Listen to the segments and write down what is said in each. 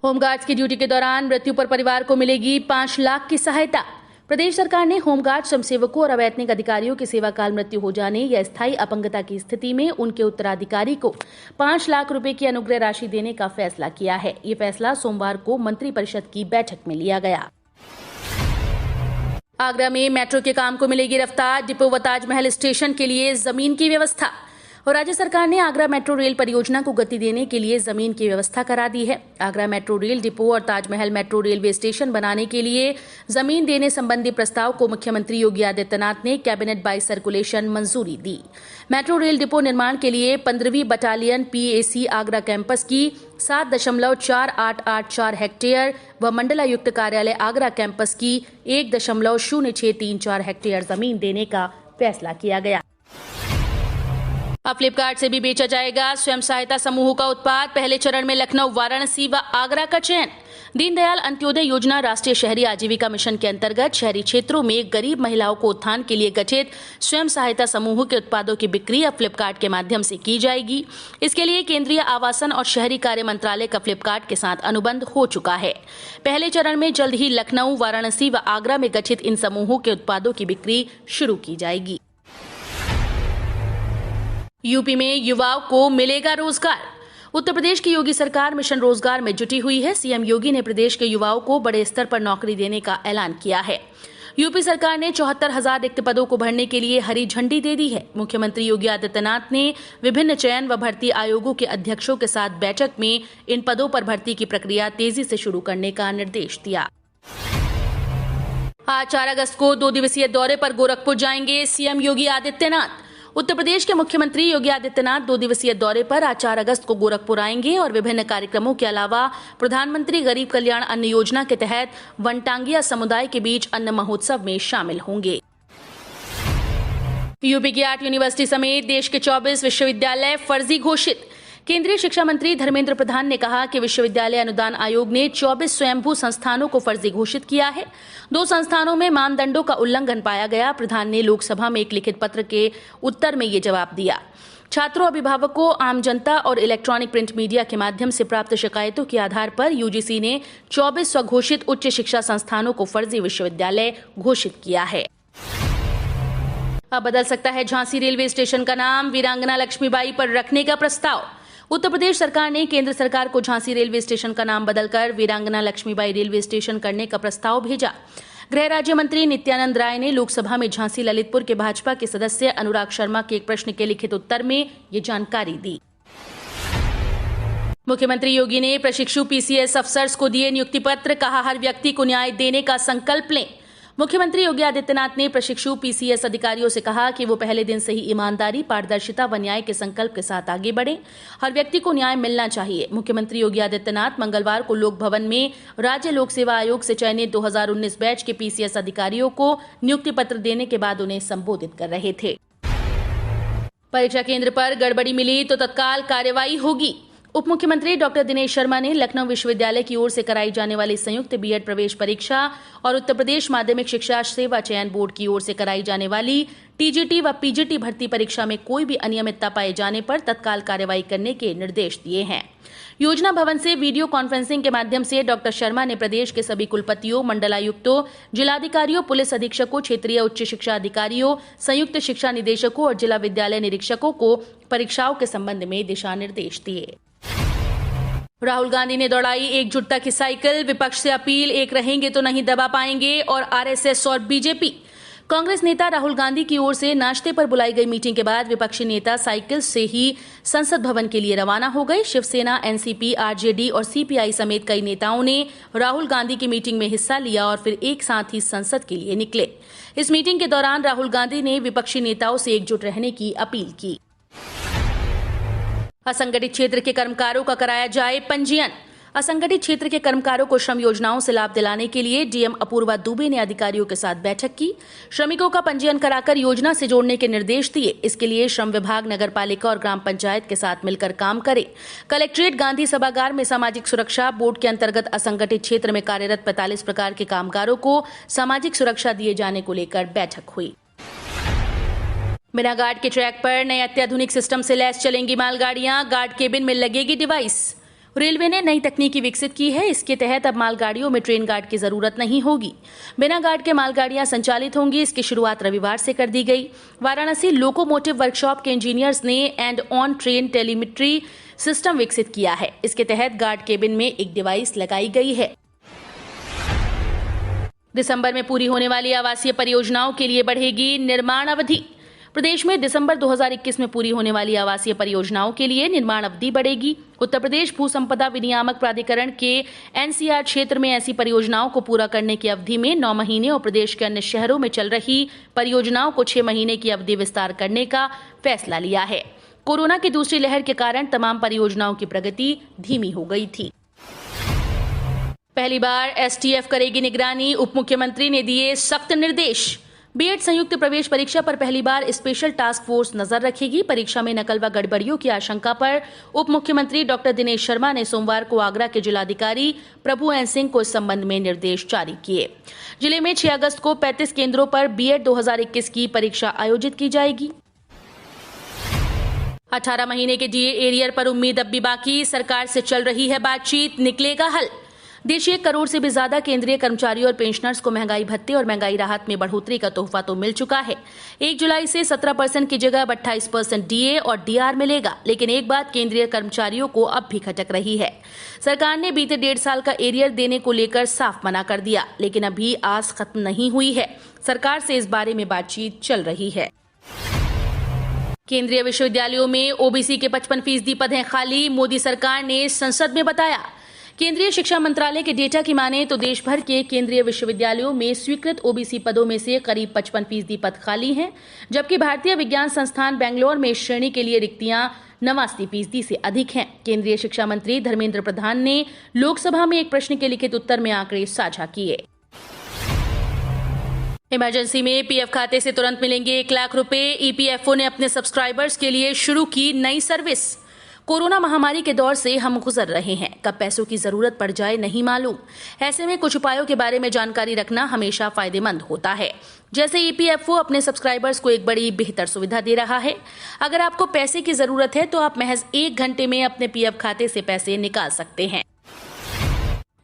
Home guards की duty के दौरान मृत्यु पर परिवार को मिलेगी 5 लाख की सहायता। प्रदेश सरकार ने होमगार्ड स्वयंसेवकों और अवैतनिक अधिकारियों की सेवाकाल मृत्यु हो जाने या स्थायी अपंगता की स्थिति में उनके उत्तराधिकारी को 5 लाख रुपए की अनुग्रह राशि देने का फैसला किया है। ये फैसला सोमवार को मंत्रिपरिषद की बैठक में लिया गया। आगरा में मेट्रो के काम को मिलेगी रफ्तार। डिपो व ताजमहल स्टेशन के लिए जमीन की व्यवस्था। और राज्य सरकार ने आगरा मेट्रो रेल परियोजना को गति देने के लिए जमीन की व्यवस्था करा दी है। आगरा मेट्रो रेल डिपो और ताजमहल मेट्रो रेलवे स्टेशन बनाने के लिए जमीन देने संबंधी प्रस्ताव को मुख्यमंत्री योगी आदित्यनाथ ने कैबिनेट बाय सर्कुलेशन मंजूरी दी। मेट्रो रेल डिपो निर्माण के लिए 15वीं बटालियन PAC आगरा कैंपस की 7.4884 हेक्टेयर व मंडलायुक्त कार्यालय आगरा कैंपस की 1.0634 हेक्टेयर जमीन देने का फैसला किया गया। अब फ्लिपकार्ट से भी बेचा जाएगा स्वयं सहायता समूह का उत्पाद। पहले चरण में लखनऊ, वाराणसी व आगरा का चयन। दीनदयाल अंत्योदय योजना राष्ट्रीय शहरी आजीविका मिशन के अंतर्गत शहरी क्षेत्रों में गरीब महिलाओं को उत्थान के लिए गठित स्वयं सहायता समूह के उत्पादों की बिक्री अब फ्लिपकार्ट के माध्यम से की जाएगी। इसके लिए केंद्रीय आवासन और शहरी कार्य मंत्रालय का फ्लिपकार्ट के साथ अनुबंध हो चुका है। पहले चरण में जल्द ही लखनऊ, वाराणसी व आगरा में गठित इन समूहों के उत्पादों की बिक्री शुरू की जाएगी। यूपी में युवाओं को मिलेगा रोजगार। उत्तर प्रदेश की योगी सरकार मिशन रोजगार में जुटी हुई है। सीएम योगी ने प्रदेश के युवाओं को बड़े स्तर पर नौकरी देने का ऐलान किया है। यूपी सरकार ने 74,000 रिक्त पदों को भरने के लिए हरी झंडी दे दी है। मुख्यमंत्री योगी आदित्यनाथ ने विभिन्न चयन व भर्ती आयोगों के अध्यक्षों के साथ बैठक में इन पदों पर भर्ती की प्रक्रिया तेजी से शुरू करने का निर्देश दिया। आज 4 अगस्त को 2 दिवसीय दौरे पर गोरखपुर जाएंगे सीएम योगी आदित्यनाथ। उत्तर प्रदेश के मुख्यमंत्री योगी आदित्यनाथ 2 दिवसीय दौरे पर आज 4 अगस्त को गोरखपुर आएंगे और विभिन्न कार्यक्रमों के अलावा प्रधानमंत्री गरीब कल्याण अन्न योजना के तहत वनटांगिया समुदाय के बीच अन्न महोत्सव में शामिल होंगे। यूपी की 8 यूनिवर्सिटी समेत देश के 24 विश्वविद्यालय फर्जी घोषित। केंद्रीय शिक्षा मंत्री धर्मेंद्र प्रधान ने कहा कि विश्वविद्यालय अनुदान आयोग ने 24 स्वयंभू संस्थानों को फर्जी घोषित किया है। 2 संस्थानों में मानदंडों का उल्लंघन पाया गया। प्रधान ने लोकसभा में एक लिखित पत्र के उत्तर में ये जवाब दिया। छात्रों, अभिभावकों, आम जनता और इलेक्ट्रॉनिक प्रिंट मीडिया के माध्यम से प्राप्त शिकायतों के आधार पर यूजीसी ने 24 स्वघोषित उच्च शिक्षा संस्थानों को फर्जी विश्वविद्यालय घोषित किया है। अब बदल सकता है झांसी रेलवे स्टेशन का नाम। वीरांगना लक्ष्मीबाई पर रखने का प्रस्ताव। उत्तर प्रदेश सरकार ने केंद्र सरकार को झांसी रेलवे स्टेशन का नाम बदलकर वीरांगना लक्ष्मीबाई रेलवे स्टेशन करने का प्रस्ताव भेजा। गृह राज्य मंत्री नित्यानंद राय ने लोकसभा में झांसी ललितपुर के भाजपा के सदस्य अनुराग शर्मा के एक प्रश्न के लिखित उत्तर में ये जानकारी दी। मुख्यमंत्री योगी ने प्रशिक्षु PCS अफसर्स को दिए नियुक्ति पत्र। कहा, हर व्यक्ति को न्याय देने का संकल्प लें। मुख्यमंत्री योगी आदित्यनाथ ने प्रशिक्षु PCS अधिकारियों से कहा कि वो पहले दिन से ही ईमानदारी, पारदर्शिता व न्याय के संकल्प के साथ आगे बढ़ें। हर व्यक्ति को न्याय मिलना चाहिए। मुख्यमंत्री योगी आदित्यनाथ मंगलवार को लोक भवन में राज्य लोक सेवा आयोग से चयनित 2019 बैच के PCS अधिकारियों को नियुक्ति पत्र देने के बाद उन्हें संबोधित कर रहे थे। परीक्षा केंद्र पर गड़बड़ी मिली तो तत्काल कार्रवाई होगी। उप मुख्यमंत्री डॉक्टर दिनेश शर्मा ने लखनऊ विश्वविद्यालय की ओर से कराई जाने वाली संयुक्त B.Ed प्रवेश परीक्षा और उत्तर प्रदेश माध्यमिक शिक्षा सेवा चयन बोर्ड की ओर से कराई जाने वाली TGT व PGT भर्ती परीक्षा में कोई भी अनियमितता पाए जाने पर तत्काल कार्रवाई करने के निर्देश दिए हैं। योजना भवन से वीडियो कॉन्फ्रेंसिंग के माध्यम से डॉक्टर शर्मा ने प्रदेश के सभी कुलपतियों, मंडलायुक्तों, जिलाधिकारियों, पुलिस अधीक्षकों, क्षेत्रीय उच्च शिक्षा अधिकारियों, संयुक्त शिक्षा निदेशकों और जिला विद्यालय निरीक्षकों को परीक्षाओं के संबंध में दिशा निर्देश दिए। राहुल गांधी ने दौड़ाई एकजुटता की साइकिल। विपक्ष से अपील, एक रहेंगे तो नहीं दबा पाएंगे। और RSS और BJP। कांग्रेस नेता राहुल गांधी की ओर से नाश्ते पर बुलाई गई मीटिंग के बाद विपक्षी नेता साइकिल से ही संसद भवन के लिए रवाना हो गए। शिवसेना, NCP, RJD और CPI समेत कई नेताओं ने राहुल गांधी की मीटिंग में हिस्सा लिया और फिर एक साथ ही संसद के लिए निकले। इस मीटिंग के दौरान राहुल गांधी ने विपक्षी नेताओं से एकजुट रहने की अपील की। असंगठित क्षेत्र के कर्मकारों का कराया जाए पंजीयन। असंगठित क्षेत्र के कर्मकारों को श्रम योजनाओं से लाभ दिलाने के लिए DM अपूर्वा दुबे ने अधिकारियों के साथ बैठक की। श्रमिकों का पंजीयन कराकर योजना से जोड़ने के निर्देश दिए। इसके लिए श्रम विभाग, नगरपालिका और ग्राम पंचायत के साथ मिलकर काम करे। कलेक्ट्रेट गांधी सभागार में सामाजिक सुरक्षा बोर्ड के अंतर्गत असंगठित क्षेत्र में कार्यरत 45 प्रकार के कामगारों को सामाजिक सुरक्षा दिए जाने को लेकर बैठक हुई। बिना गार्ड के ट्रैक पर नए अत्याधुनिक सिस्टम से लैस चलेंगी मालगाड़ियां। गार्ड केबिन में लगेगी डिवाइस। रेलवे ने नई तकनीकी विकसित की है। इसके तहत अब मालगाड़ियों में ट्रेन गार्ड की जरूरत नहीं होगी। बिना गार्ड के मालगाड़ियां संचालित होंगी। इसकी शुरुआत रविवार से कर दी गई। वाराणसी लोकोमोटिव वर्कशॉप के इंजीनियर्स ने and on train telemetry system विकसित किया है। इसके तहत गार्ड केबिन में एक डिवाइस लगाई गई है। दिसंबर में पूरी होने वाली आवासीय परियोजनाओं के लिए बढ़ेगी निर्माण अवधि। प्रदेश में दिसंबर 2021 में पूरी होने वाली आवासीय परियोजनाओं के लिए निर्माण अवधि बढ़ेगी। उत्तर प्रदेश भू संपदा विनियामक प्राधिकरण के एनसीआर क्षेत्र में ऐसी परियोजनाओं को पूरा करने की अवधि में 9 महीने और प्रदेश के अन्य शहरों में चल रही परियोजनाओं को 6 महीने की अवधि विस्तार करने का फैसला लिया है। कोरोना की दूसरी लहर के कारण तमाम परियोजनाओं की प्रगति धीमी हो गई थी। पहली बार एसटीएफ करेगी निगरानी। उप मुख्यमंत्री ने दिए सख्त निर्देश। बीएड संयुक्त प्रवेश परीक्षा पर पहली बार स्पेशल टास्क फोर्स नजर रखेगी। परीक्षा में नकल व गड़बड़ियों की आशंका पर उप मुख्यमंत्री डॉक्टर दिनेश शर्मा ने सोमवार को आगरा के जिलाधिकारी प्रभु एन सिंह को इस संबंध में निर्देश जारी किए। जिले में 6 अगस्त को 35 केंद्रों पर बीएड 2021 की परीक्षा आयोजित की जाएगी। 18 महीने के डीए एरियर पर उम्मीद अब भी बाकी। सरकार से चल रही है बातचीत, निकलेगा हल। देश 1 करोड़ से भी ज्यादा केंद्रीय कर्मचारियों और पेंशनर्स को महंगाई भत्ते और महंगाई राहत में बढ़ोतरी का तोहफा तो मिल चुका है। 1 जुलाई से 17% की जगह 28% डीए और डीआर मिलेगा। लेकिन एक बात केंद्रीय कर्मचारियों को अब भी खटक रही है। सरकार ने बीते 1.5 साल का एरियर देने को लेकर साफ मना कर दिया, लेकिन अभी आस खत्म नहीं हुई है। सरकार से इस बारे में बातचीत चल रही है। केंद्रीय विश्वविद्यालयों में ओबीसी के 55% पद हैं खाली। मोदी सरकार ने संसद में बताया। केंद्रीय शिक्षा मंत्रालय के डेटा की माने तो देश भर के केंद्रीय विश्वविद्यालयों में स्वीकृत ओबीसी पदों में से करीब 55% पद खाली हैं, जबकि भारतीय विज्ञान संस्थान बेंगलोर में इस श्रेणी के लिए रिक्तियां 89% से अधिक हैं। केंद्रीय शिक्षा मंत्री धर्मेंद्र प्रधान ने लोकसभा में एक प्रश्न के लिखित उत्तर में आंकड़े साझा किए। इमरजेंसी में पीएफ खाते से तुरंत मिलेंगे 1 लाख रुपए। ईपीएफओ ने अपने सब्सक्राइबर्स के लिए शुरू की नई सर्विस। कोरोना महामारी के दौर से हम गुजर रहे हैं, कब पैसों की जरूरत पड़ जाए नहीं मालूम। ऐसे में कुछ उपायों के बारे में जानकारी रखना हमेशा फायदेमंद होता है। जैसे ईपीएफओ अपने सब्सक्राइबर्स को एक बड़ी बेहतर सुविधा दे रहा है। अगर आपको पैसे की जरूरत है तो आप महज 1 घंटे में अपने पीएफ खाते से पैसे निकाल सकते हैं।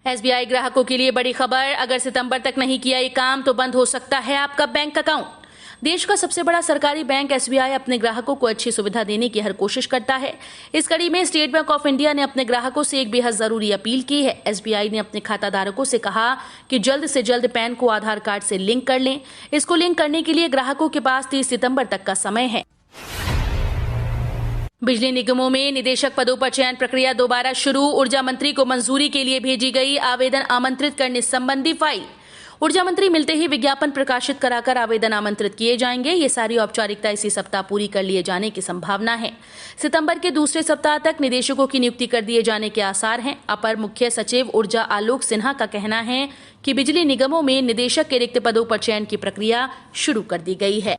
एसबीआई ग्राहकों के लिए बड़ी खबर। अगर सितंबर तक नहीं किया ये काम तो बंद हो सकता है आपका बैंक अकाउंट। देश का सबसे बड़ा सरकारी बैंक एसबीआई अपने ग्राहकों को अच्छी सुविधा देने की हर कोशिश करता है। इस कड़ी में स्टेट बैंक ऑफ इंडिया ने अपने ग्राहकों से एक बेहद जरूरी अपील की है। एसबीआई ने अपने खाताधारकों से कहा कि जल्द से जल्द पैन को आधार कार्ड से लिंक कर लें। इसको लिंक करने के लिए ग्राहकों के पास 30 सितंबर तक का समय है। बिजली निगमों में निदेशक पदों पर चयन प्रक्रिया दोबारा शुरू। ऊर्जा मंत्री को मंजूरी के लिए भेजी गई आवेदन आमंत्रित करने संबंधी फाइल। ऊर्जा मंत्री मिलते ही विज्ञापन प्रकाशित कराकर आवेदन आमंत्रित किए जाएंगे। ये सारी औपचारिकता इसी सप्ताह पूरी कर लिए जाने की संभावना है। सितंबर के दूसरे सप्ताह तक निदेशकों की नियुक्ति कर दिए जाने के आसार हैं। अपर मुख्य सचिव ऊर्जा आलोक सिन्हा का कहना है कि बिजली निगमों में निदेशक के रिक्त पदों पर चयन की प्रक्रिया शुरू कर दी गई है।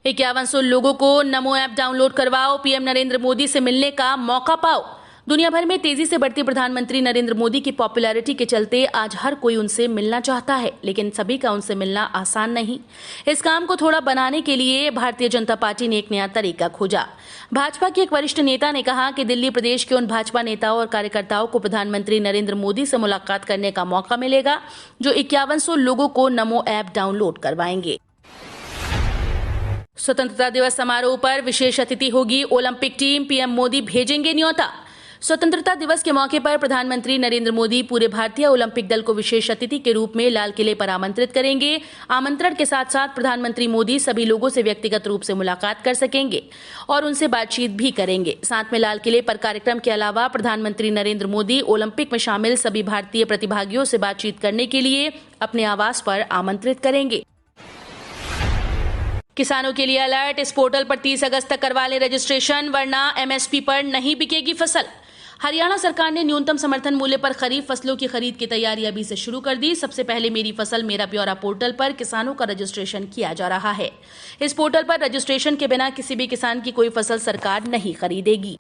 5100 लोगों को नमो ऐप डाउनलोड करवाओ। पीएम नरेंद्र मोदी से मिलने का मौका पाओ। दुनिया भर में तेजी से बढ़ती प्रधानमंत्री नरेंद्र मोदी की पॉपुलैरिटी के चलते आज हर कोई उनसे मिलना चाहता है, लेकिन सभी का उनसे मिलना आसान नहीं। इस काम को थोड़ा बनाने के लिए भारतीय जनता पार्टी ने एक नया तरीका खोजा। भाजपा के एक वरिष्ठ नेता ने कहा कि दिल्ली प्रदेश के उन भाजपा नेताओं और कार्यकर्ताओं को प्रधानमंत्री नरेंद्र मोदी से मुलाकात करने का मौका मिलेगा जो 5100 लोगों को नमो ऐप डाउनलोड करवाएंगे। स्वतंत्रता दिवस समारोह पर विशेष अतिथि होगी ओलंपिक टीम। पीएम मोदी भेजेंगे न्योता। स्वतंत्रता दिवस के मौके पर प्रधानमंत्री नरेंद्र मोदी पूरे भारतीय ओलंपिक दल को विशेष अतिथि के रूप में लाल किले पर आमंत्रित करेंगे। आमंत्रण के साथ साथ प्रधानमंत्री मोदी सभी लोगों से व्यक्तिगत रूप से मुलाकात कर सकेंगे और उनसे बातचीत भी करेंगे। साथ में लाल किले पर कार्यक्रम के अलावा प्रधानमंत्री नरेंद्र मोदी ओलंपिक में शामिल सभी भारतीय प्रतिभागियों से बातचीत करने के लिए अपने आवास पर आमंत्रित करेंगे। किसानों के लिए अलर्ट। इस पोर्टल पर 30 अगस्त तक करवा लें रजिस्ट्रेशन, वरना एमएसपी पर नहीं बिकेगी फसल। हरियाणा सरकार ने न्यूनतम समर्थन मूल्य पर खरीफ फसलों की खरीद की तैयारी अभी से शुरू कर दी। सबसे पहले मेरी फसल मेरा ब्यौरा पोर्टल पर किसानों का रजिस्ट्रेशन किया जा रहा है। इस पोर्टल पर रजिस्ट्रेशन के बिना किसी भी किसान की कोई फसल सरकार नहीं खरीदेगी।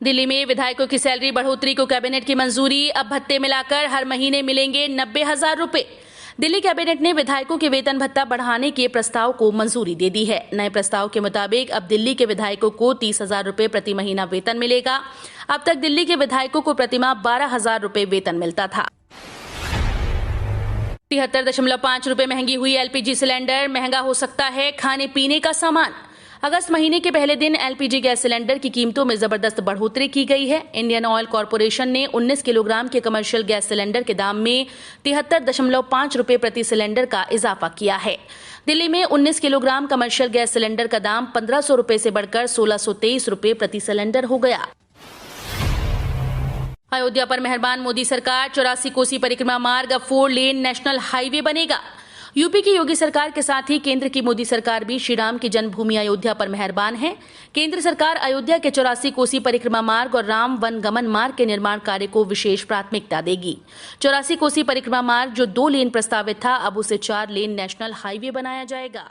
दिल्ली में विधायकों की सैलरी बढ़ोतरी को कैबिनेट की मंजूरी। अब भत्ते मिलाकर हर महीने मिलेंगे 90,000 रुपए। दिल्ली कैबिनेट ने विधायकों के वेतन भत्ता बढ़ाने के प्रस्ताव को मंजूरी दे दी है। नए प्रस्ताव के मुताबिक अब दिल्ली के विधायकों को 30,000 रुपए प्रति महीना वेतन मिलेगा। अब तक दिल्ली के विधायकों को प्रतिमाह 12,000 रुपए वेतन मिलता था। 73.5 रुपए महंगी हुई एलपीजी सिलेंडर, महंगा हो सकता है खाने पीने का सामान। अगस्त महीने के पहले दिन एलपीजी गैस सिलेंडर की कीमतों में जबरदस्त बढ़ोतरी की गई है। इंडियन ऑयल कॉरपोरेशन ने 19 किलोग्राम के कमर्शियल गैस सिलेंडर के दाम में 73.5 रुपए प्रति सिलेंडर का इजाफा किया है। दिल्ली में 19 किलोग्राम कमर्शियल गैस सिलेंडर का दाम 1,500 रुपए से बढ़कर 1,623 रुपए प्रति सिलेंडर हो गया। अयोध्या पर मेहरबान मोदी सरकार, 84 कोसी परिक्रमा मार्ग अब 4 लेन नेशनल हाईवे बनेगा। यूपी की योगी सरकार के साथ ही केंद्र की मोदी सरकार भी श्री राम की जन्मभूमि अयोध्या पर मेहरबान है। केंद्र सरकार अयोध्या के 84 कोसी परिक्रमा मार्ग और राम वन गमन मार्ग के निर्माण कार्य को विशेष प्राथमिकता देगी। 84 कोसी परिक्रमा मार्ग जो 2 लेन प्रस्तावित था, अब उसे 4 लेन नेशनल हाईवे बनाया जाएगा।